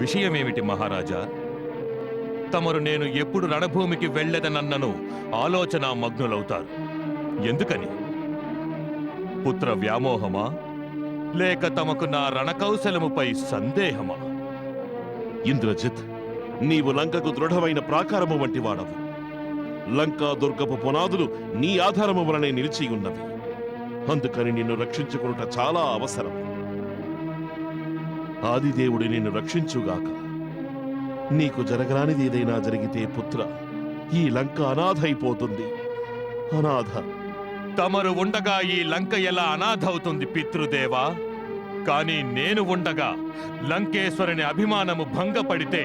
విషయమేమిటి మహారాజా? తమరు నేను ఎప్పుడు రణభూమికి వెళ్లెదనన్నను ఆలోచన మగ్నులవుతారు. ఎందుకని? పుత్ర వ్యామోహమా, లేక తమకు నా రణకౌశలముపై సందేహమా? ఇంద్రజిత్, నీవు లంకకు దృఢమైన ప్రాకారము వంటి వాడవు. లంకా దుర్గపు పునాదులు నీ ఆధారము వలనే నిలిచి ఉన్నవి. అందుకని నిన్ను రక్షించుకునుట చాలా అవసరం. ఆదిదేవుడు నిన్ను రక్షించుగాక. నీకు జరగరానిది ఏదైనా జరిగితే పుత్ర, ఈ లంక అనాథ అయిపోతుంది. అనాథ. తమరు ఉండగా ఈ లంక ఎలా అనాథవుతుంది పితృదేవా? కాని నేను ఉండగా లంకేశ్వరుని అభిమానము భంగపడితే,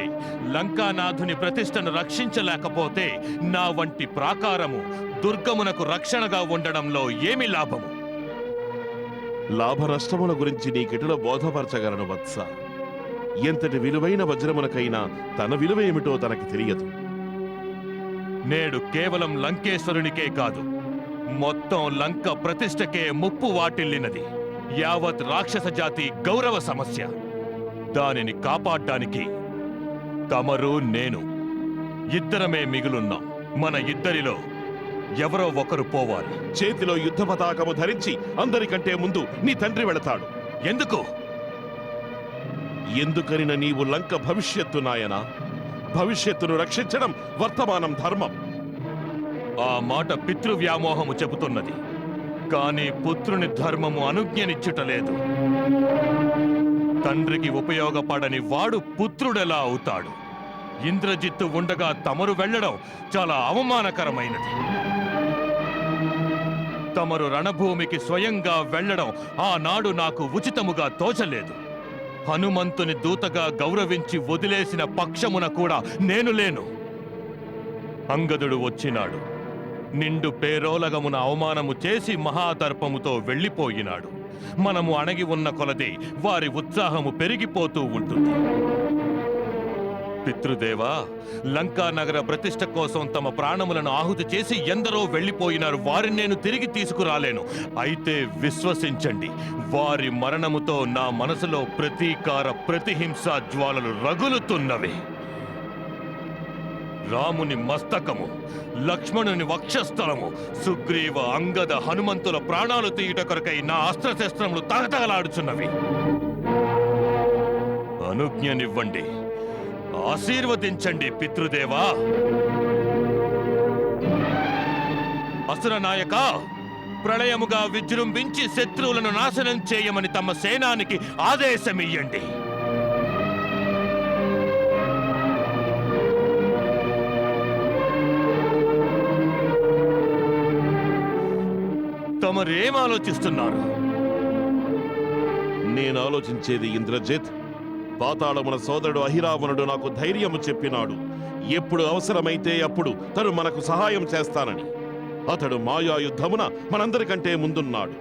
లంకానాథుని ప్రతిష్టను రక్షించలేకపోతే నా వంటి ప్రాకారము దుర్గమునకు రక్షణగా ఉండడంలో ఏమి లాభము? లాభ నష్టముల గురించి నీకెటుల బోధపరచగలను వత్స. ఎంతటి విలువైన వజ్రమునకైనా తన విలువ ఏమిటో తనకి తెలియదు. నేడు కేవలం లంకేశ్వరునికే కాదు, మొత్తం లంక ప్రతిష్టకే ముప్పు వాటిల్లినది. యావత్ రాక్షస జాతి గౌరవ సమస్య. దానిని కాపాడ్డానికి తమరు నేను ఇద్దరమే మిగులున్నాం. మన ఇద్దరిలో ఎవరో ఒకరు పోవాలి. చేతిలో యుద్ధ పతాకము ధరించి అందరికంటే ముందు నీ తండ్రి వెళతాడు. ఎందుకు? ఎందుకనిన నీవు లంక భవిష్యత్తు నాయనా. భవిష్యత్తును రక్షించడం వర్తమానం ధర్మం. ఆ మాట పితృవ్యామోహము చెబుతున్నది. కాని పుత్రుని ధర్మము అనుజ్ఞనిచ్చుటలేదు. తండ్రికి ఉపయోగపడని వాడు పుత్రుడెలా అవుతాడు? ఇంద్రజిత్తు ఉండగా తమరు వెళ్లడం చాలా అవమానకరమైనది. తమరు రణభూమికి స్వయంగా వెళ్లడం ఆనాడు నాకు ఉచితముగా తోచలేదు. హనుమంతుని దూతగా గౌరవించి వదిలేసిన పక్షమున కూడా నేను లేను. అంగదుడు వచ్చినాడు. నిండు పేరోలగమున అవమానము చేసి మహాదర్పముతో వెళ్ళిపోయినాడు. మనము అణగి ఉన్న కొలది వారి ఉత్సాహము పెరిగిపోతూ ఉంటుంది. పితృదేవా, లంకా నగర ప్రతిష్ఠ కోసం తమ ప్రాణములను ఆహుతి చేసి ఎందరో వెళ్ళిపోయినారు. వారిని నేను తిరిగి తీసుకురాలేను. అయితే విశ్వసించండి, వారి మరణముతో నా మనసులో ప్రతీకార ప్రతిహింసా జ్వాలలు రగులుతున్నవి. రాముని మస్తకము, లక్ష్మణుని వక్షస్థలము, సుగ్రీవ అంగద హనుమంతుల ప్రాణాలు తీయుట కొరకై నా అస్త్రశస్త్రములు తగతగలాడుచున్నవి. అనుజ్ఞనివ్వండి, ఆశీర్వదించండి పితృదేవా. అసుర నాయక, ప్రళయముగా విజృంభించి శత్రువులను నాశనం చేయమని తమ సేనానికి ఆదేశమియ్యండి. తమరేం ఆలోచిస్తున్నారు? నేను ఆలోచించేది ఇంద్రజిత్, పాతాళమున సోదరుడు అహిరావణుడు నాకు ధైర్యము చెప్పినాడు. ఎప్పుడు అవసరమైతే అప్పుడు తను మనకు సహాయం చేస్తానని. అతడు మాయా యుద్ధమున మనందరికంటే ముందున్నాడు.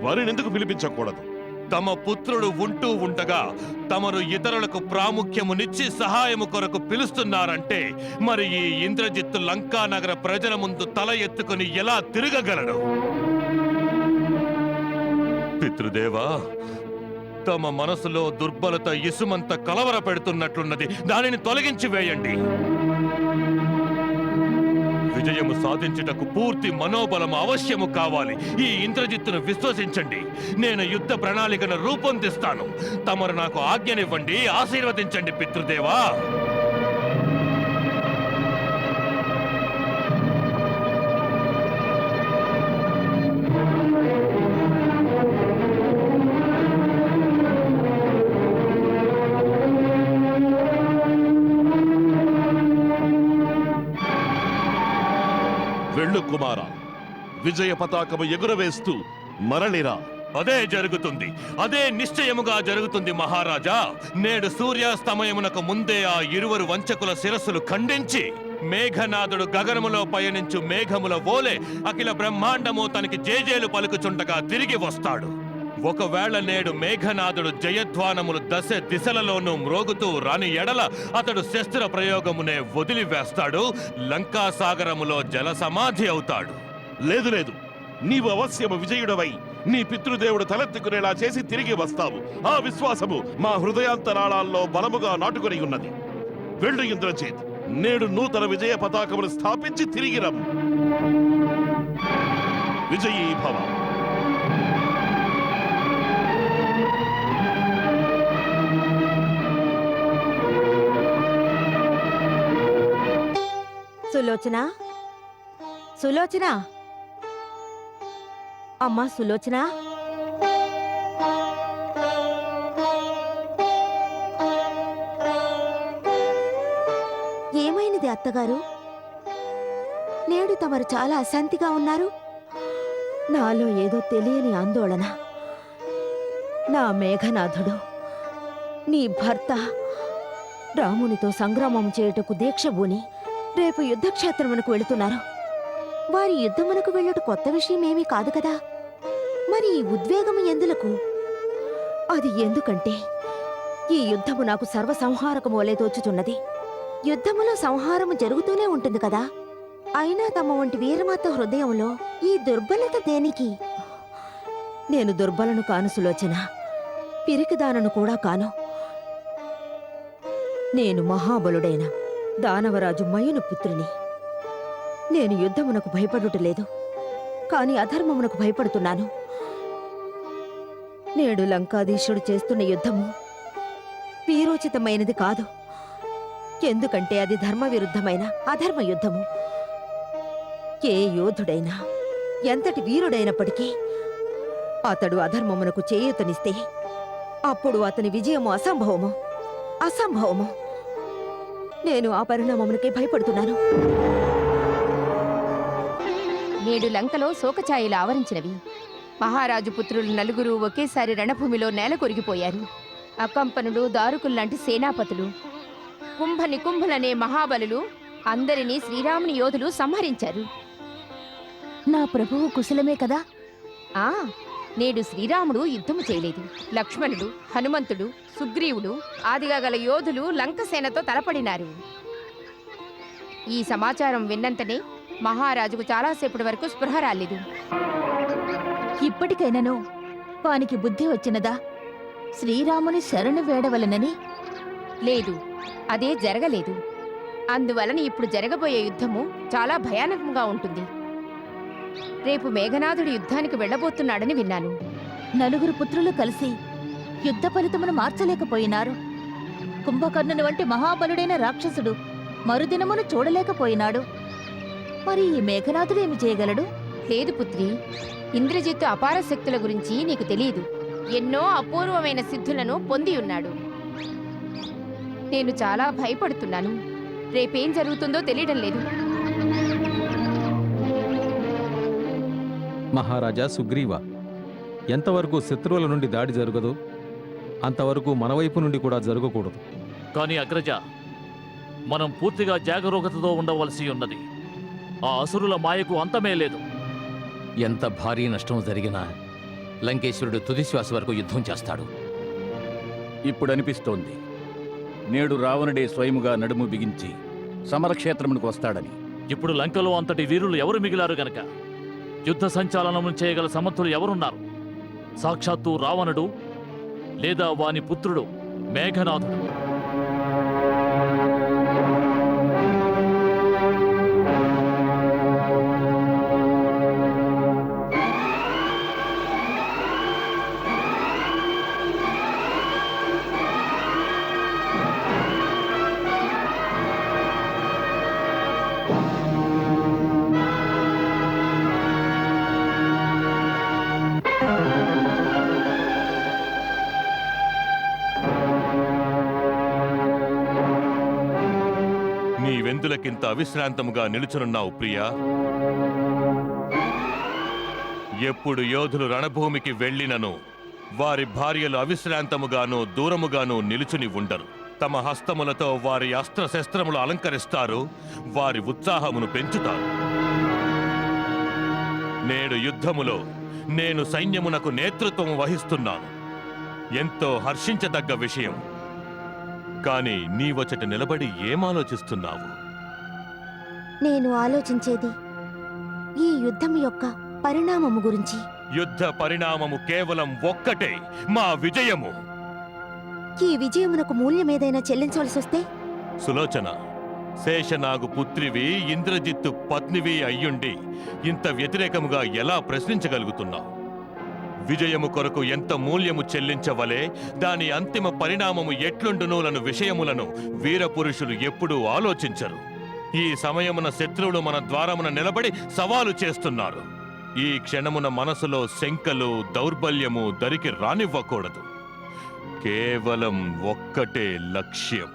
వారినెందుకు పిలిపించకూడదు? తమ పుత్రుడు ఉంటూ ఉండగా తమరు ఇతరులకు ప్రాముఖ్యమునిచ్చి సహాయము కొరకు పిలుస్తున్నారంటే మరి ఈ ఇంద్రజిత్తు లంకా నగర ప్రజల ముందు తల ఎత్తుకుని ఎలా తిరగగలడు? పితృదేవా, తమ మనసులో దుర్బలత ఇసుమంత కలవర పెడుతున్నట్లున్నది. దానిని తొలగించి వేయండి. విజయము సాధించుటకు పూర్తి మనోబలము అవశ్యము కావాలి. ఈ ఇంద్రజిత్తును విశ్వసించండి. నేను యుద్ధ ప్రణాళికను రూపొందిస్తాను. తమరు నాకు ఆజ్ఞనివ్వండి, ఆశీర్వదించండి పితృదేవా. వెళ్ళు కుమారా, విజయ పతాకము ఎగురవేస్తూ మరలిరా. అదే జరుగుతుంది. అదే నిశ్చయముగా జరుగుతుంది మహారాజా. నేడు సూర్యాస్తమయమునకు ముందే ఆ ఇరువురు వంచకుల శిరస్సులు ఖండించి మేఘనాథుడు గగనములో పయనించు మేఘముల వోలే అఖిల బ్రహ్మాండము తనకి జేజేలు పలుకుచుండగా తిరిగి వస్తాడు. ఒకవేళ నేడు మేఘనాథుడు జయధ్వానములు దశ దిశలలోనూ మ్రోగుతూ రాని ఎడల అతడు శస్త్ర ప్రయోగమునే వదిలివేస్తాడు. లంకాసాగరములో జల సమాధి అవుతాడు. లేదు లేదు, నీవు అవశ్యము విజయుడవై నీ పితృదేవుడు తలెత్తుకునేలా చేసి తిరిగి వస్తావు. ఆ విశ్వాసము మా హృదయాంతరాళాల్లో బలముగా నాటుకొని ఉన్నది. వెళ్ళు ఇంద్రజిత్, నేడు నూతన విజయ పతాకమును స్థాపించి తిరిగి రమ్ము. విజయీ భవ. సులోచన, సులోచన, అమ్మా సులోచన. ఏమైనది అత్తగారు? నేడు తమరు చాలా అశాంతిగా ఉన్నారు. నాలో ఏదో తెలియని ఆందోళన. నా మేఘనాథుడు, నీ భర్త రామునితో సంగ్రామం చేయుటకు దీక్షభూని రేపు యుద్ధక్షేత్రమునకు వెళుతున్నారు. వారి యుద్ధమునకు వెళ్ళుట కొత్త విషయమేమీ కాదు కదా. మరి ఈ ఉద్వేగము ఎందులకు? అది ఎందుకంటే ఈ యుద్ధము నాకు సర్వసంహారకము వలె తోచుతున్నది. యుద్ధములో సంహారము జరుగుతూనే ఉంటుంది కదా. అయినా తమ వంటి వీరమాత హృదయంలో ఈ దుర్బలత దేనికి? నేను దుర్బలను కాను సులోచన, పిరికిదానను కూడా కాను. నేను మహాబలుడైన దానవరాజు మయుని పుత్రిని. నేను యుద్ధమునకు భయపడుటలేదు, కాని అధర్మమునకు భయపడుతున్నాను. నేడు లంకాధీశుడు చేస్తున్న యుద్ధము వీరోచితమైనది కాదు. ఎందుకంటే అది ధర్మవిరుద్ధమైన అధర్మ యుద్ధము. ఏ యోధుడైనా ఎంతటి వీరుడైనప్పటికీ అతడు అధర్మమునకు చేయూతనిస్తే అప్పుడు అతని విజయము అసంభవము, అసంభవము. నేను ఆ పరిణామమునకే భయపడుతున్నాను. నేడు లంకలో శోకఛాయలు ఆవరించినవి. మహారాజు పుత్రులు నలుగురు ఒకేసారి రణభూమిలో నేల కొరిగిపోయారు. అకంపనులు, దారుకుల్లాంటి సేనాపతులు, కుంభ నికుంభులనే మహాబలులు అందరినీ శ్రీరాముని యోధులు సంహరించారు. నా ప్రభువు కుశలమే కదా? ఆ నేడు శ్రీరాముడు యుద్ధము చేయలేదు. లక్ష్మణుడు, హనుమంతుడు, సుగ్రీవుడు ఆదిగా గల యోధులు లంకసేనతో తలపడినారు. ఈ సమాచారం విన్నంతనే మహారాజుకు చాలాసేపటి వరకు స్పృహ రాలేదు. ఇప్పటికైనాను వానికి బుద్ధి వచ్చినదా? శ్రీరాముని శరణు వేడవలనని? లేదు, అదే జరగలేదు. అందువలన ఇప్పుడు జరగబోయే యుద్ధము చాలా భయానకంగా ఉంటుంది. రేపు మేఘనాథుడు యుద్ధానికి వెళ్ళబోతున్నాడని విన్నాను. నలుగురు పుత్రులు కలిసి యుద్ధ ఫలితమును మార్చలేకపోయినారు. కుంభకర్ణుని వంటి మహాబలుడైన రాక్షసుడు మరుదినమును చూడలేకపోయినాడు. మరి ఈ మేఘనాథుడు ఏమి చేయగలడు? లేదు పుత్రి, ఇంద్రజిత్తు అపార శక్తుల గురించి నీకు తెలియదు. ఎన్నో అపూర్వమైన సిద్ధులను పొంది ఉన్నాడు. నేను చాలా భయపడుతున్నాను. రేపేం జరుగుతుందో తెలియడం లేదు. మహారాజా సుగ్రీవ, ఎంతవరకు శత్రువుల నుండి దాడి జరగదో అంతవరకు మన వైపు నుండి కూడా జరగకూడదు. కానీ అగ్రజ, మనం పూర్తిగా జాగరూకతతో ఉండవలసి ఉన్నది. ఆ అసురుల మాయకు అంతమే లేదు. ఎంత భారీ నష్టం జరిగినా లంకేశ్వరుడు తుదిశ్వాస వరకు యుద్ధం చేస్తాడు. ఇప్పుడు అనిపిస్తోంది నేడు రావణుడే స్వయముగా నడుము బిగించి సమరక్షేత్రమునకు వస్తాడని. ఇప్పుడు లంకలో అంతటి వీరులు ఎవరు మిగిలారు గనక యుద్ధ సంచాలనం చేయగల సమర్థులు ఎవరున్నారు? సాక్షాత్తు రావణుడు లేదా వాని పుత్రుడు మేఘనాథుడు. నీవెందులకింత అవిశ్రాంతముగా నిలుచునున్నావు ప్రియా? ఎప్పుడు యోధులు రణభూమికి వెళ్ళినను వారి భార్యలు అవిశ్రాంతముగాను దూరముగాను నిలుచుని ఉండరు. తమ హస్తములతో వారి అస్త్రశస్త్రములు అలంకరిస్తారు, వారి ఉత్సాహమును పెంచుతారు. నేడు యుద్ధములో నేను సైన్యమునకు నేతృత్వం వహిస్తున్నాను. ఎంతో హర్షించదగ్గ విషయం. కాని నీవచట నిలబడి ఏమాలోచిస్తున్నావు? నేను ఆలోచించేది ఈ యుద్ధం యొక్క పరిణామము గురించి. యుద్ధ పరిణామము కేవలం ఒక్కటే, మా విజయము. ఈ విజయమునకు మూల్యమేదైనా చెల్లించవలసి వస్తే? సులోచన, శేషనాగు పుత్రివి, ఇంద్రజిత్తు పత్నివి అయ్యుండి ఇంత వ్యతిరేకముగా ఎలా ప్రశ్నించగలుగుతున్నావు? విజయము కొరకు ఎంత మూల్యము చెల్లించవలే, దాని అంతిమ పరిణామము ఎట్లుండునులను విషయములను వీరపురుషులు ఎప్పుడూ ఆలోచించరు. ఈ సమయమున శత్రువులు మన ద్వారమున నిలబడి సవాలు చేస్తున్నారు. ఈ క్షణమున మనసులో శంకలు, దౌర్బల్యము దరికి రానివ్వకూడదు. కేవలం ఒక్కటే లక్ష్యం,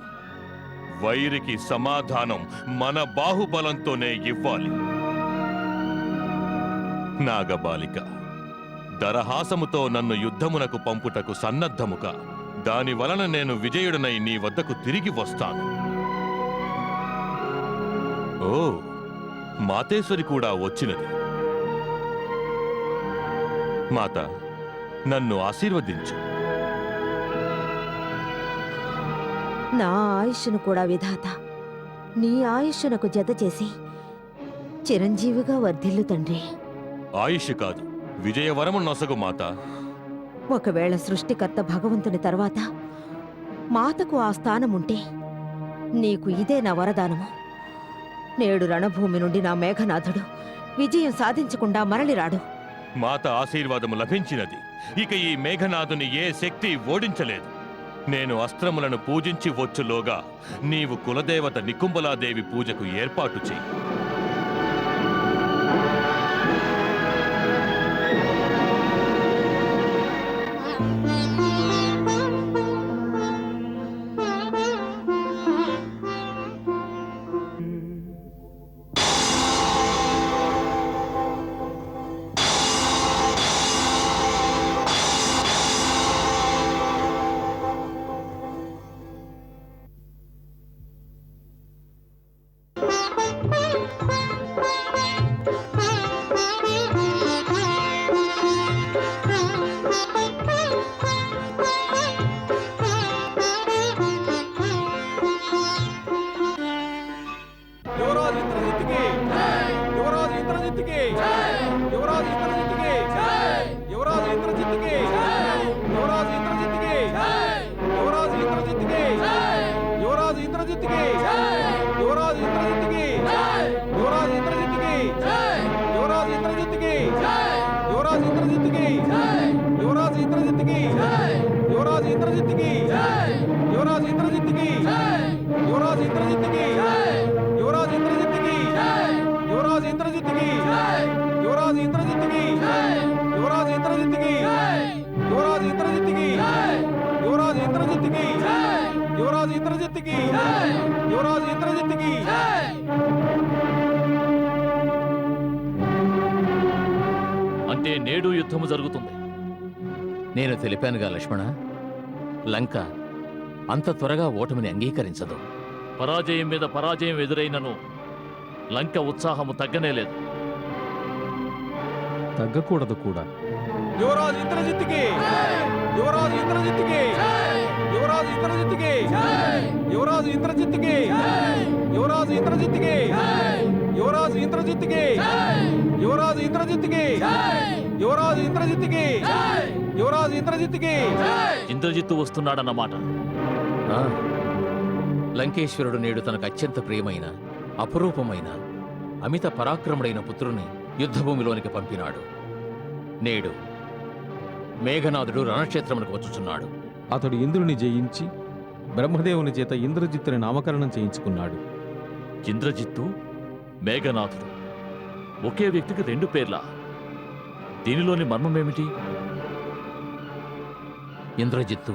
వైరికి సమాధానం మన బాహుబలంతోనే ఇవ్వాలి. నాగబాలిక, దరహాసముతో నన్ను యుద్ధమునకు పంపుటకు సన్నద్ధముగా, దాని వలన నేను విజయుడనై నీ వద్దకు తిరిగి వస్తాను. ఓ, మాతేశ్వరి కూడా వచ్చినది. మాత, నన్ను ఆశీర్వదించు. నా ఆయుష్ను కూడా విధాత నీ ఆయుష్నకు జత చేసి చిరంజీవిగా వర్ధిల్లు తండ్రి. ఆయుష్ కాదు, విజయవరము నొసగు మాత. ఒకవేళ సృష్టికర్త భగవంతుని తర్వాత మాతకు ఆ స్థానముంటే నీకు ఇదే నా వరదానము. నేడు రణభూమి నుండి నా మేఘనాథుడు విజయం సాధించకుండా మరలిరాడు. మాత ఆశీర్వాదము లభించినది. ఇక ఈ మేఘనాథుని ఏ శక్తి ఓడించలేదు. నేను అస్త్రములను పూజించి వచ్చులోగా నీవు కులదేవత నికుంబలాదేవి పూజకు ఏర్పాటు చెయ్యి. అంటే నేడు యుద్ధము జరుగుతుంది. నేను తెలిపానుగా లక్ష్మణ, లంక అంత త్వరగా ఓటమిని అంగీకరించదు. పరాజయం మీద పరాజయం ఎదురైనను లంక ఉత్సాహము తగ్గనేలేదు. తగ్గకూడదు కూడా. యువరాజు ఇంద్రజిత్తుకి, యువరాజు ఇంద్రజిత్తుకి, యువరాజు ఇంద్రజిత్తుకి, యువరాజు ఇంద్రజిత్తుకి, యువరాజు ఇంద్రజిత్తుకి, యువరాజు ఇంద్రజిత్తుకి, యువరాజు ఇంద్రజిత్తుకి, యువరాజు ఇంద్రజిత్తుకి, యువరాజు ఇంద్రజిత్తుకి. ఇంద్రజిత్తు వస్తున్నాడన్నమాట. ఆ, లంకేశ్వరుడు నేడు తనకు అత్యంత ప్రియమైన, అపురూపమైన, అమిత పరాక్రముడైన పుత్రుని యుద్ధభూమిలోనికి పంపినాడు. నేడు మేఘనాథుడు రణక్షేత్రమునకు వచ్చుచున్నాడు. అతడు ఇంద్రుని జయించి బ్రహ్మదేవుని చేత ఇంద్రజిత్తుని నామకరణం చేయించుకున్నాడు. ఇంద్రజిత్తు, మేఘనాథుడు ఒకే వ్యక్తికి రెండు పేర్లా? దీనిలోని మర్మమేమిటి? ఇంద్రజిత్తు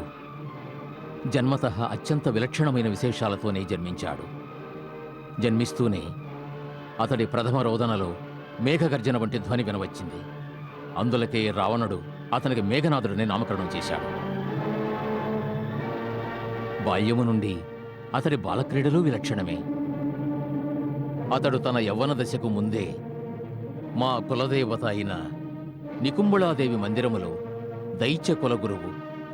జన్మతః అత్యంత విలక్షణమైన విశేషాలతోనే జన్మించాడు. జన్మిస్తూనే అతడి ప్రథమ రోదనలో మేఘగర్జన వంటి ధ్వని వినవచ్చింది. అందులకే రావణుడు అతనికి మేఘనాథుడిని నామకరణం చేశాడు. బాల్యము నుండి అతడి బాలక్రీడలు విలక్షణమే. అతడు తన యవ్వన దశకు ముందే మా కులదేవత అయిన నికుంబళాదేవి మందిరములో దైత్య కులగురువు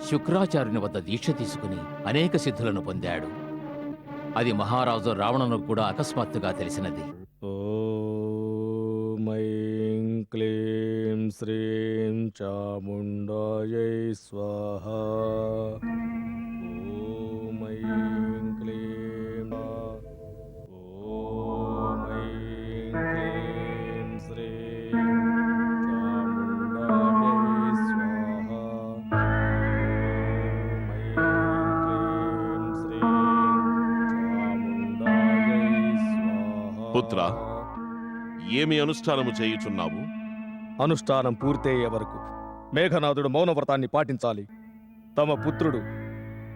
శుక్రాచార్యుని వద్ద దీక్ష తీసుకుని అనేక సిద్ధులను పొందాడు. అది మహారాజు రావణునకు కూడా అకస్మాత్తుగా తెలిసినది. ఓం ఐం క్లీం శ్రీం క్లీం చాముండాయై స్వాహ. ఓం ఐం క్లీం ఓం ఐం క్లీం శ్రీం చాముండాయై స్వాహ. ఓం ఐం క్లీం శ్రీం చాముండాయై స్వాహ. పుత్ర, ఏమి అనుష్ఠానము చేయుచున్నావు? అనుష్ఠానం పూర్తయ్యే వరకు మేఘనాథుడు మౌనవ్రతాన్ని పాటించాలి. తమ పుత్రుడు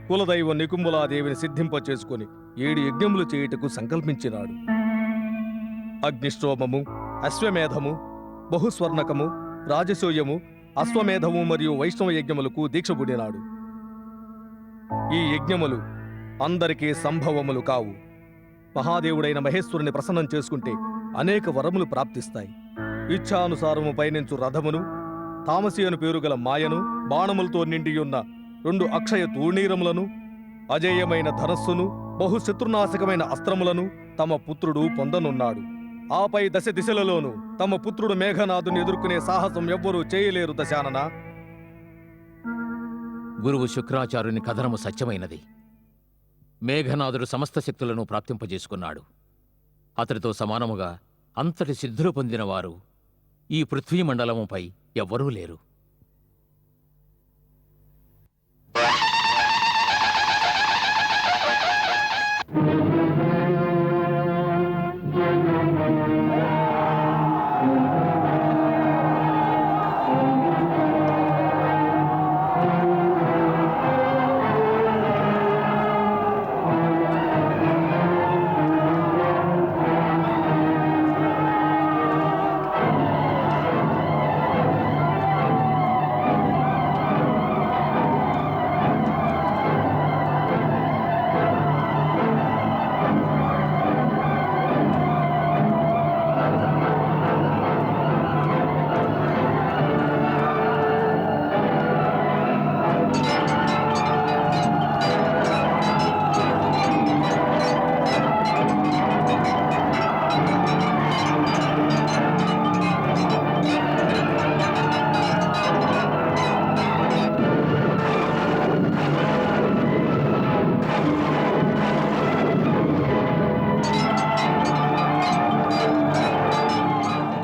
కులదైవ నికుంబులాదేవిని సిద్ధింపచేసుకుని 7 యజ్ఞములు చేయుటకు సంకల్పించినాడు. అగ్నిష్టోమము, అశ్వమేధము, బహుస్వర్ణకము, రాజసూయము, అశ్వమేధము మరియు వైష్ణవ యజ్ఞములకు దీక్షపుడినాడు. ఈ యజ్ఞములు అందరికీ సంభవములు కావు. మహాదేవుడైన మహేశ్వరుని ప్రసన్నం చేసుకుంటే అనేక వరములు ప్రాప్తిస్తాయి. ఇచ్ఛానుసారము పయనించు రథమును, తామసి అను పేరు గల మాయను, బాణములతో నిండియున్న 2 అక్షయ తూణీరములను, అజేయమైన ధనస్సును, బహుశత్రునాశకమైన అస్త్రములను తమ పుత్రుడు పొందనున్నాడు. ఆపై దశ దిశలలోనూ తమ పుత్రుడు మేఘనాథుని ఎదుర్కొనే సాహసం ఎవ్వరూ చేయలేరు దశానన. గురువు శుక్రాచార్యుని కథనము సత్యమైనది. మేఘనాథుడు సమస్త శక్తులను ప్రాప్తింపజేసుకున్నాడు. అతడితో సమానముగా అంతటి సిద్ధులు పొందినవారు ఈ పృథ్వీ మండలముపై ఎవ్వరూ లేరు.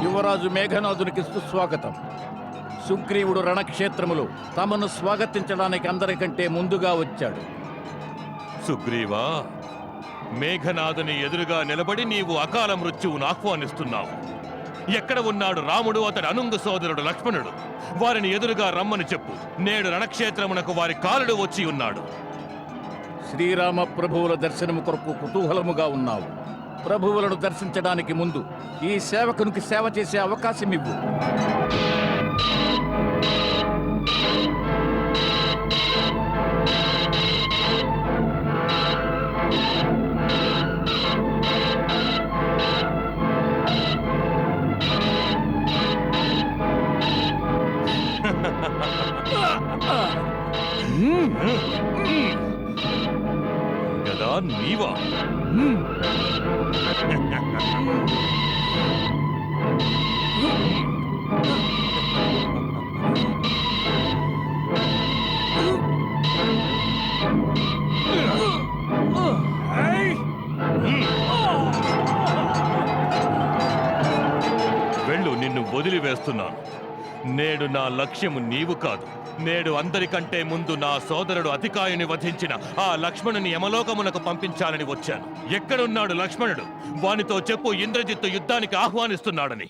యువరాజు మేఘనాథునికి సుస్వాగతం. సుగ్రీవుడు రణక్షేత్రములో తమను స్వాగతించడానికి అందరికంటే ముందుగా వచ్చాడు. సుగ్రీవా, మేఘనాథుని ఎదురుగా నిలబడి నీవు అకాల మృత్యువును ఆహ్వానిస్తున్నావు. ఎక్కడ ఉన్నాడు రాముడు, అతడి అనుంగు సోదరుడు లక్ష్మణుడు? వారిని ఎదురుగా రమ్మని చెప్పు. నేడు రణక్షేత్రమునకు వారి కాలుడు వచ్చి ఉన్నాడు. శ్రీరామ ప్రభువుల దర్శనము కొరకు కుతూహలముగా ఉన్నావు. ప్రభువులను దర్శించడానికి ముందు ఈ సేవకునికి సేవ చేసే అవకాశం ఇవ్వు. గదా నీవా? వెళ్ళు, నిన్ను వదిలివేస్తున్నాను. నేడు నా లక్ష్యము నీవు కాదు. నేడు అందరికంటే ముందు నా సోదరుడు అతికాయుని వధించిన ఆ లక్ష్మణుని యమలోకమునకు పంపించాలని వచ్చాను. ఎక్కడున్నాడు లక్ష్మణుడు? వానితో చెప్పు, ఇంద్రజిత్తు యుద్ధానికి ఆహ్వానిస్తున్నాడని.